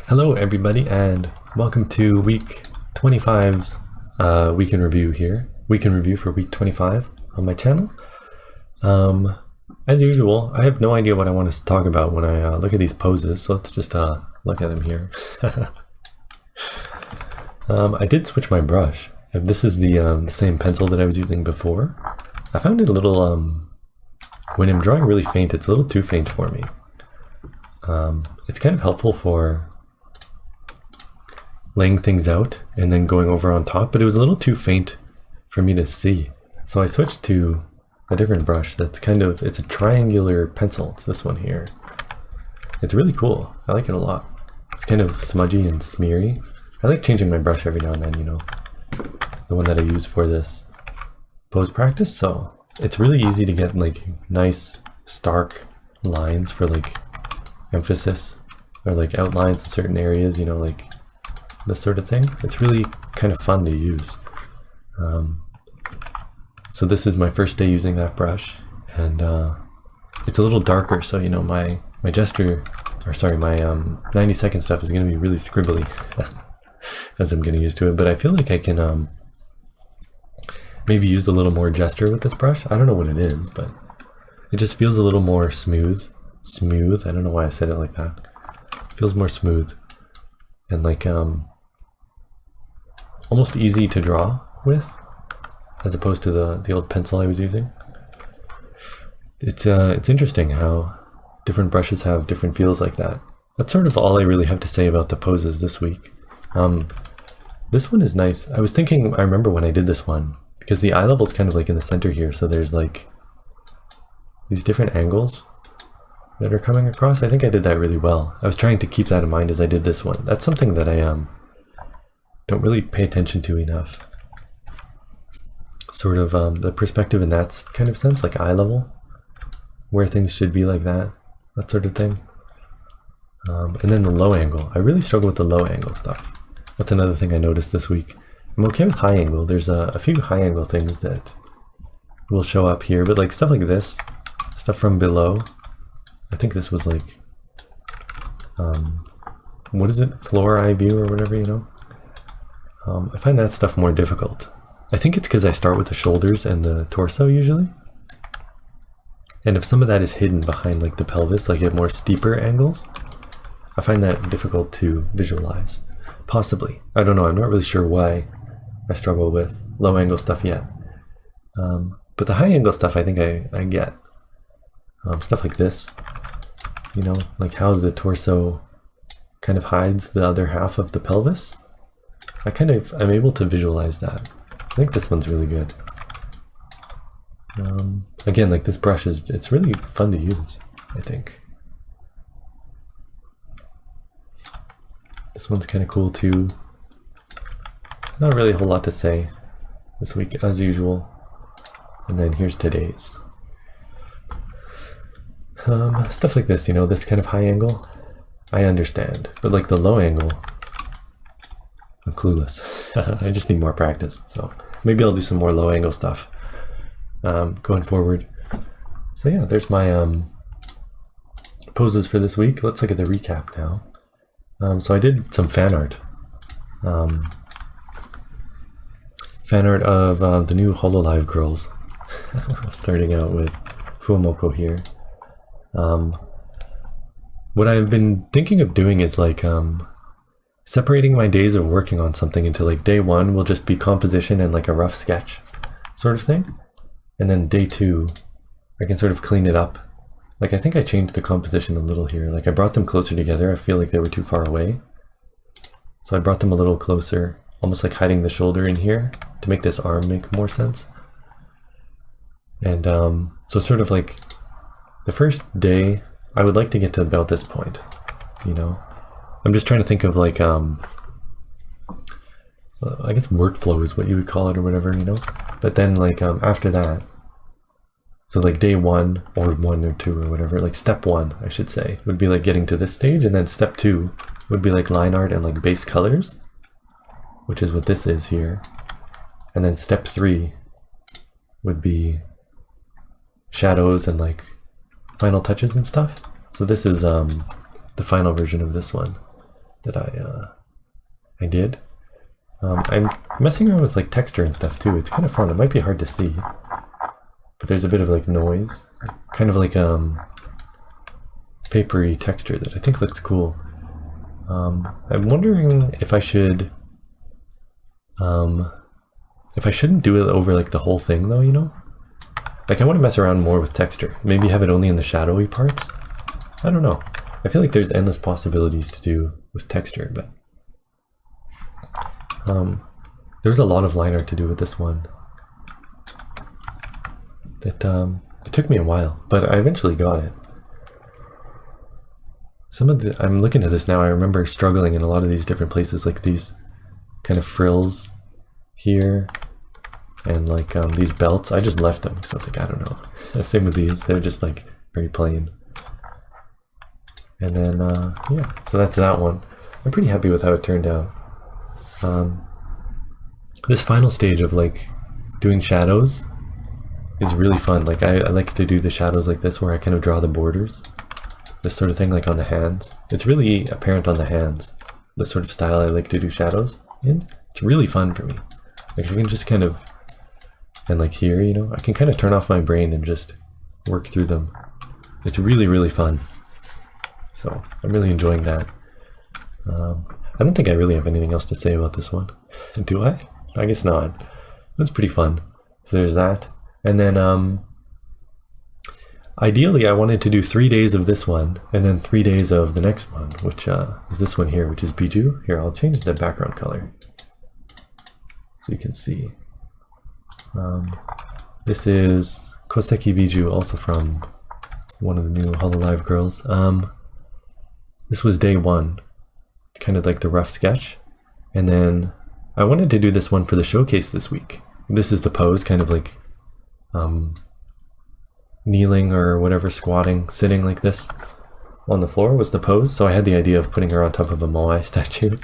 Hello everybody and welcome to week 25's week in review here. Week in review for week 25 on my channel. As usual, I have no idea what I want to talk about when I look at these poses, so let's just look at them here. I did switch my brush. This is the same pencil that I was using before. I found it a little, when I'm drawing really faint, it's a little too faint for me. It's kind of helpful for laying things out and then going over on top, but it was a little too faint for me to see. So I switched to a different brush that's it's a triangular pencil. It's this one here. It's really cool. I like it a lot. It's kind of smudgy and smeary. I like changing my brush every now and then, you know, the one that I use for this pose practice. So it's really easy to get like nice stark lines for like emphasis or like outlines in certain areas, you know, like this sort of thing. It's really kind of fun to use. So this is my first day using that brush, and it's a little darker, so you know my gesture, or sorry, my 90-second stuff is going to be really scribbly as I'm getting used to it. But I feel like I can maybe use a little more gesture with this brush. I don't know what it is, but it just feels a little more smooth. I don't know why I said it like that. It feels more smooth and like almost easy to draw with, as opposed to the old pencil I was using. It's interesting how different brushes have different feels like that. That's sort of all I really have to say about the poses this week. This one is nice. I was thinking, I remember when I did this one, because the eye level is kind of like in the center here, so there's like these different angles that are coming across. I think I did that really well. I was trying to keep that in mind as I did this one. That's something that I don't really pay attention to enough. Sort of the perspective in that kind of sense, like eye level, where things should be like that sort of thing. And then the low angle. I really struggle with the low angle stuff. That's another thing I noticed this week. I'm okay with high angle. There's a few high angle things that will show up here, but like stuff like this, stuff from below. I think this was like, what is it? Floor eye view or whatever, you know? I find that stuff more difficult. I think it's because I start with the shoulders and the torso usually. And if some of that is hidden behind like the pelvis, like at more steeper angles, I find that difficult to visualize. Possibly. I don't know. I'm not really sure why I struggle with low angle stuff yet. But the high angle stuff I think I get. Stuff like this, you know, like how the torso kind of hides the other half of the pelvis. I'm able to visualize that. I think this one's really good. Again, like this brush it's really fun to use, I think. This one's kind of cool too. Not really a whole lot to say this week as usual. And then here's today's. Stuff like this, you know, this kind of high angle, I understand. But like the low angle, I'm clueless. I just need more practice. So maybe I'll do some more low angle stuff going forward. So yeah, there's my poses for this week. Let's look at the recap now. So I did some fan art. Fan art of the new Hololive girls. Starting out with Fumoko here. What I've been thinking of doing is like separating my days of working on something into like day one will just be composition and like a rough sketch sort of thing, and then day two I can sort of clean it up. Like I think I changed the composition a little here, like I brought them closer together. I feel like they were too far away, so I brought them a little closer, almost like hiding the shoulder in here to make this arm make more sense. And so sort of like the first day, I would like to get to about this point, you know. I'm just trying to think of like, I guess workflow is what you would call it or whatever, you know. But then like after that, so like day one or one or two or whatever, like step one, I should say, would be like getting to this stage. And then step two would be like line art and like base colors, which is what this is here. And then step three would be shadows and like final touches and stuff. So this is the final version of this one. that I did. I'm messing around with like texture and stuff too. It's kind of fun. It might be hard to see, but there's a bit of like noise, kind of like papery texture that I think looks cool. I'm wondering if I should, if I shouldn't do it over like the whole thing though, you know? Like I want to mess around more with texture. Maybe have it only in the shadowy parts. I don't know. I feel like there's endless possibilities to do with texture, but there's a lot of line art to do with this one. That it took me a while, but I eventually got it. Some of the, I'm looking at this now, I remember struggling in a lot of these different places, like these kind of frills here, and like these belts. I just left them because I was like, I don't know. Same with these, they're just like very plain. And then, yeah, so that's that one. I'm pretty happy with how it turned out. This final stage of like doing shadows is really fun. Like I like to do the shadows like this where I kind of draw the borders. This sort of thing, like on the hands. It's really apparent on the hands. This sort of style I like to do shadows in. It's really fun for me. Like I can just kind of, and like here, you know, I can kind of turn off my brain and just work through them. It's really, really fun. So I'm really enjoying that. I don't think I really have anything else to say about this one. Do I? I guess not. It was pretty fun. So there's that. And then ideally I wanted to do 3 days of this one and then 3 days of the next one, which is this one here, which is Biju. Here, I'll change the background color so you can see. This is Koseki Biju, also from one of the new Hololive girls. This was day one, kind of like the rough sketch. And then I wanted to do this one for the showcase this week. This is the pose, kind of like kneeling or whatever, squatting, sitting like this on the floor was the pose. So I had the idea of putting her on top of a Moai statue.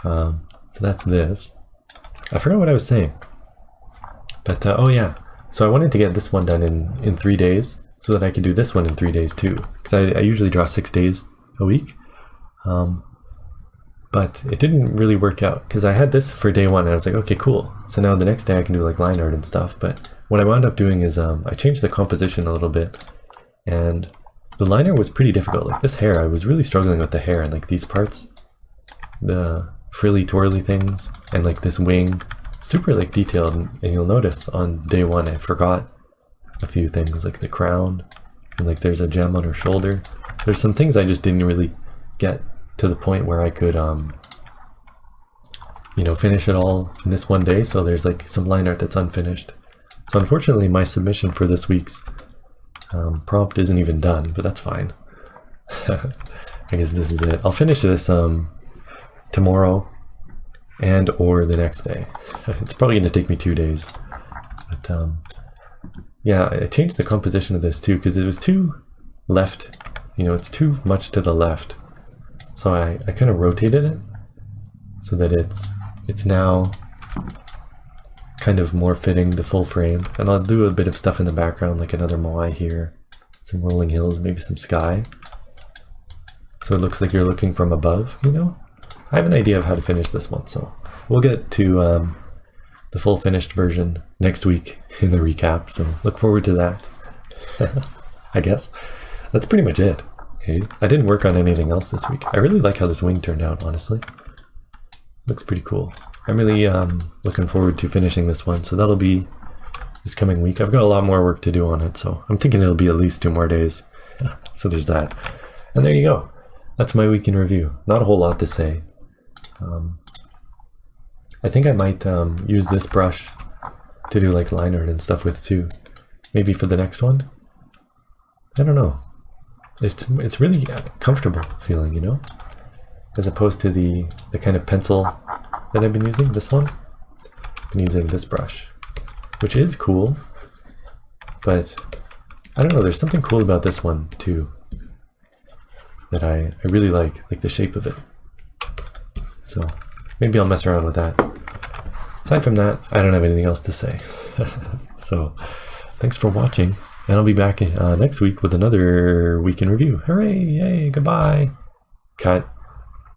So that's this. I forgot what I was saying. But oh yeah, so I wanted to get this one done in 3 days so that I could do this one in 3 days too. Because I usually draw 6 days a week. But it didn't really work out because I had this for day one and I was like, okay, cool. So now the next day I can do like line art and stuff. But what I wound up doing is I changed the composition a little bit, and the line art was pretty difficult. Like this hair, I was really struggling with the hair and like these parts, the frilly twirly things, and like this wing, super like detailed. And you'll notice on day one I forgot a few things like the crown, and like there's a gem on her shoulder. There's some things I just didn't really get to the point where I could you know, finish it all in this one day. So there's like some line art that's unfinished. So unfortunately my submission for this week's prompt isn't even done, but that's fine. I guess this is it. I'll finish this tomorrow and or the next day. It's probably going to take me 2 days. But yeah, I changed the composition of this too because it was too left. You know, it's too much to the left. So I kind of rotated it so that it's now kind of more fitting the full frame. And I'll do a bit of stuff in the background, like another Moai here, some rolling hills, maybe some sky. So it looks like you're looking from above, you know? I have an idea of how to finish this one, so we'll get to the full finished version next week in the recap, so look forward to that. I guess. That's pretty much it. Okay. I didn't work on anything else this week. I really like how this wing turned out, honestly. Looks pretty cool. I'm really looking forward to finishing this one, so that'll be this coming week. I've got a lot more work to do on it, so I'm thinking it'll be at least 2 more days. So there's that. And there you go. That's my week in review. Not a whole lot to say. I think I might use this brush to do like line art and stuff with too. Maybe for the next one. I don't know. It's really comfortable feeling, you know? As opposed to the kind of pencil that I've been using, this one. I've been using this brush, which is cool, but I don't know, there's something cool about this one too that I really like the shape of it. So maybe I'll mess around with that. Aside from that, I don't have anything else to say. So thanks for watching, and I'll be back next week with another week in review. Hooray, yay, goodbye. Cut.